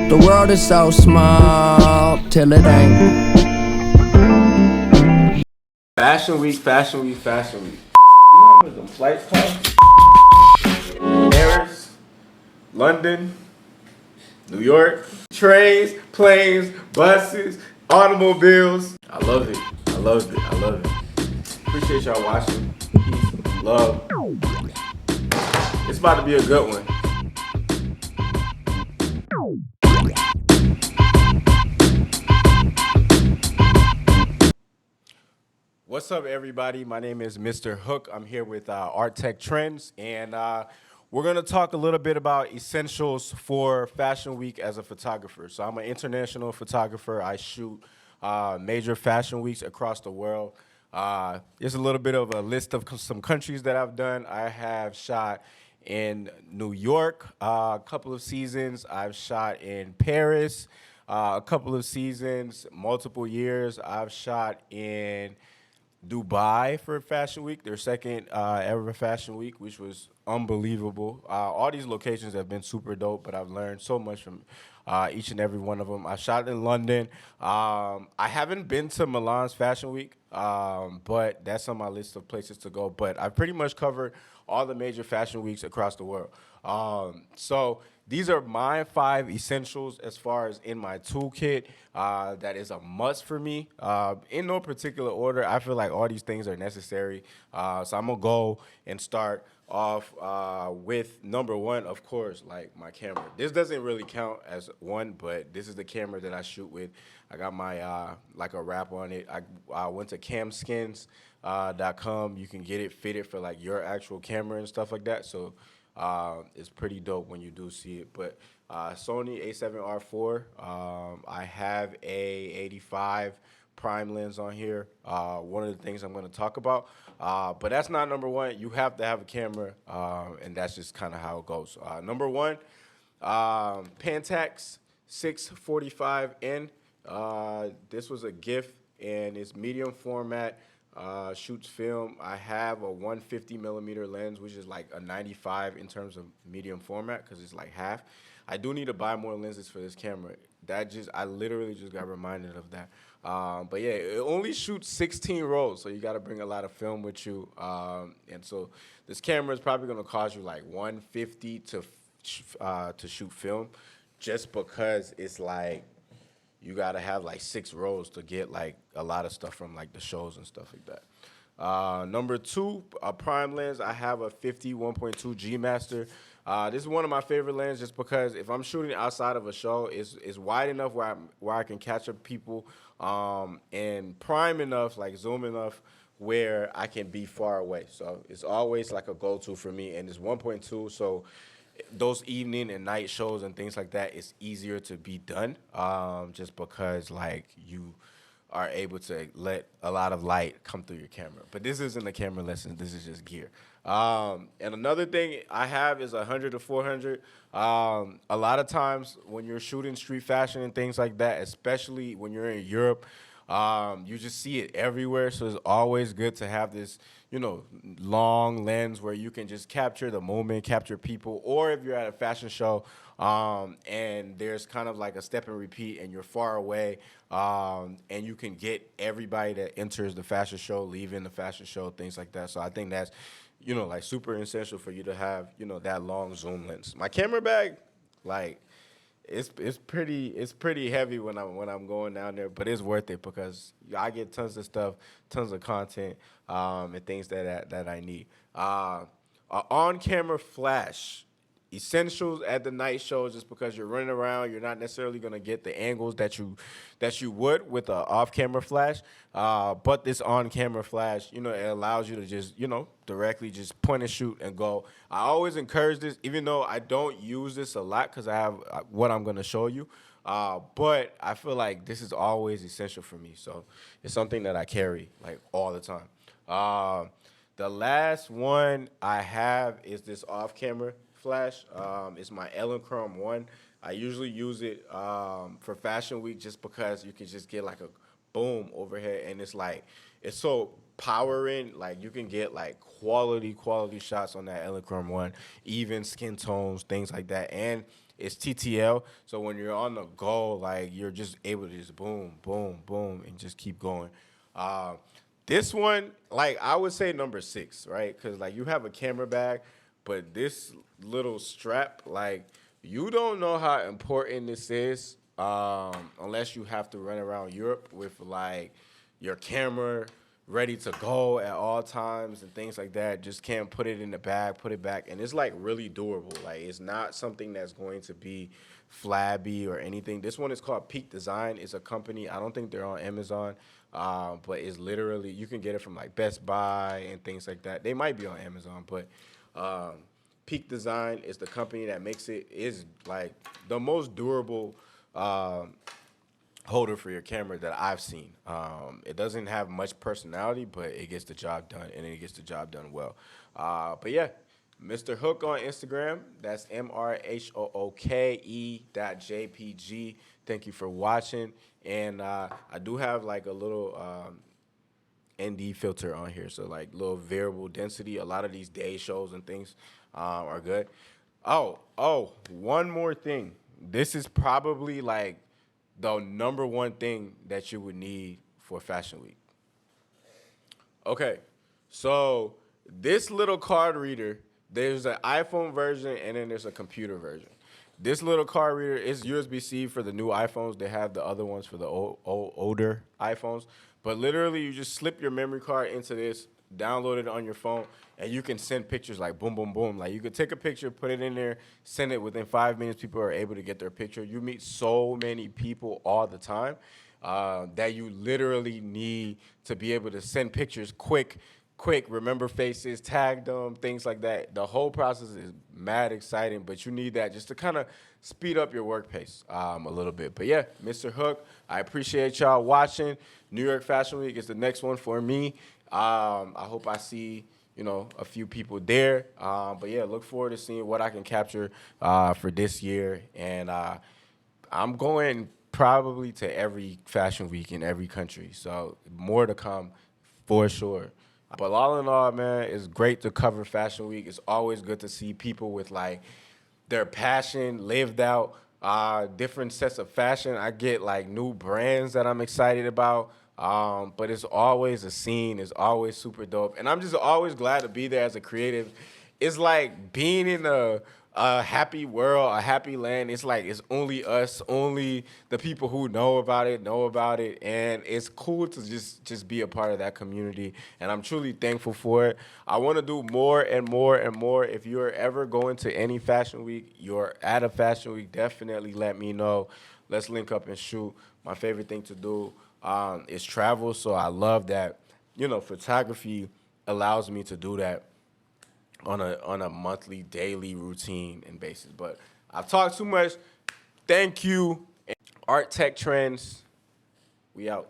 The world is so small till it ain't. Fashion week, fashion week, fashion week. You know how much them flights cost? Paris, London, New York, trains, planes, buses, automobiles. I love it. I love it. I love it. Appreciate y'all watching. Peace, love. It's about to be a good one. What's up, everybody? My name is Mr. Hook. I'm here with Art Tech Trends, and we're going to talk a little bit about essentials for Fashion Week as a photographer. So I'm an international photographer. I shoot major fashion weeks across the world. Here's a little bit of a list of some countries that I've done. I have shot in New York a couple of seasons. I've shot in Paris a couple of seasons, multiple years. I've shot in Dubai for Fashion Week, their second ever Fashion Week, which was unbelievable. All these locations have been super dope, but I've learned so much from each and every one of them. I shot in London. I haven't been to Milan's Fashion Week, but that's on my list of places to go. But I've pretty much covered all the major fashion weeks across the world. So these are my 5 essentials as far as in my toolkit. That is a must for me. In no particular order, I feel like all these things are necessary. So I'm going to go and start off with number 1, of course, like my camera. This doesn't really count as one, but this is the camera that I shoot with. I got my, like a wrap on it. I went to camskins.com. You can get it fitted for like your actual camera and stuff like that. So it's pretty dope when you do see it. But Sony A7R4, I have a 85 prime lens on here. One of the things I'm going to talk about. But that's not number 1. You have to have a camera, and that's just kind of how it goes. Number 1, Pentax 645N. This was a gift, and it's medium format. Shoots film. I have a 150 millimeter lens, which is like a 95 in terms of medium format because it's like half. I do need to buy more lenses for this camera. I literally just got reminded of that. But yeah, it only shoots 16 rolls, so you got to bring a lot of film with you. And so this camera is probably going to cost you like 150 to shoot film, just because it's like you gotta have like 6 rows to get like a lot of stuff from like the shows and stuff like that. Number 2, a prime lens. I have a 50 1.2 G Master. This is one of my favorite lenses just because if I'm shooting outside of a show, it's wide enough where I can catch up people, and prime enough, like zoom enough, where I can be far away. So it's always like a go-to for me, and it's 1.2, so those evening and night shows and things like that, it's easier to be done, just because like you are able to let a lot of light come through your camera. But this isn't a camera lesson. This is just gear. And another thing I have is 100 to 400. A lot of times when you're shooting street fashion and things like that, especially when you're in Europe, you just see it everywhere. So it's always good to have this, long lens where you can just capture the moment, capture people. Or if you're at a fashion show, and there's kind of like a step and repeat and you're far away, and you can get everybody that enters the fashion show, leaving the fashion show, things like that. So I think that's, like super essential for you to have, that long zoom lens. My camera bag, like, it's pretty heavy when I'm going down there, but it's worth it because I get tons of stuff, tons of content, and things that I need. On-camera flash. Essentials at the night shows, just because you're running around, you're not necessarily gonna get the angles that you would with an off-camera flash. But this on-camera flash, it allows you to just, directly just point and shoot and go. I always encourage this, even though I don't use this a lot because I have what I'm gonna show you. But I feel like this is always essential for me, so it's something that I carry like all the time. The last one I have is this off-camera flash. It's my Elinchrom 1. I usually use it for Fashion Week just because you can just get like a boom overhead, and it's so power in, like you can get like quality shots on that Elechrome one, even skin tones, things like that, and it's TTL. So when you're on the go, like you're just able to just boom, boom, boom, and just keep going. Uh, this one, like I would say number 6, right? Because like you have a camera bag, but this little strap, like you don't know how important this is unless you have to run around Europe with like your camera ready to go at all times and things like that. Just can't put it in the bag, put it back, and it's like really durable. Like it's not something that's going to be flabby or anything. This one is called Peak Design. It's a company. I don't think they're on Amazon, but it's literally you can get it from like Best Buy and things like that. They might be on Amazon, but Peak Design is the company that makes it. Is like the most durable holder for your camera that I've seen. It doesn't have much personality, but it gets the job done, and it gets the job done well. But yeah, Mr. Hook on Instagram. That's MRHOOKE.JPG. Thank you for watching. And I do have like a little ND filter on here, so like little variable density. A lot of these day shows and things are good. Oh, one more thing. This is probably like the number one thing that you would need for Fashion Week. Okay, so this little card reader, there's an iPhone version and then there's a computer version. This little card reader is USB-C for the new iPhones. They have the other ones for the older iPhones. But literally, you just slip your memory card into this, download it on your phone, and you can send pictures like boom, boom, boom. Like you could take a picture, put it in there, send it within 5 minutes. People are able to get their picture. You meet so many people all the time that you literally need to be able to send pictures quick, remember faces, tag them, things like that. The whole process is mad exciting, but you need that just to kind of speed up your work pace a little bit. But yeah, Mr. Hook, I appreciate y'all watching. New York Fashion Week is the next one for me. I hope I see, a few people there. But yeah, look forward to seeing what I can capture for this year. And I'm going probably to every Fashion Week in every country. So more to come for sure. But all in all, man, it's great to cover Fashion Week. It's always good to see people with like their passion lived out, different sets of fashion. I get like new brands that I'm excited about. But it's always a scene. It's always super dope. And I'm just always glad to be there as a creative. It's like being in a happy world, a happy land. It's like it's only us, only the people who know about it. And it's cool to just be a part of that community. And I'm truly thankful for it. I want to do more and more and more. If you're ever going to any Fashion Week, you're at a Fashion Week, definitely let me know. Let's link up and shoot. My favorite thing to do is travel. So I love that, photography allows me to do that on a monthly, daily routine and basis. But I've talked too much. Thank you. Art Tech Trends. We out.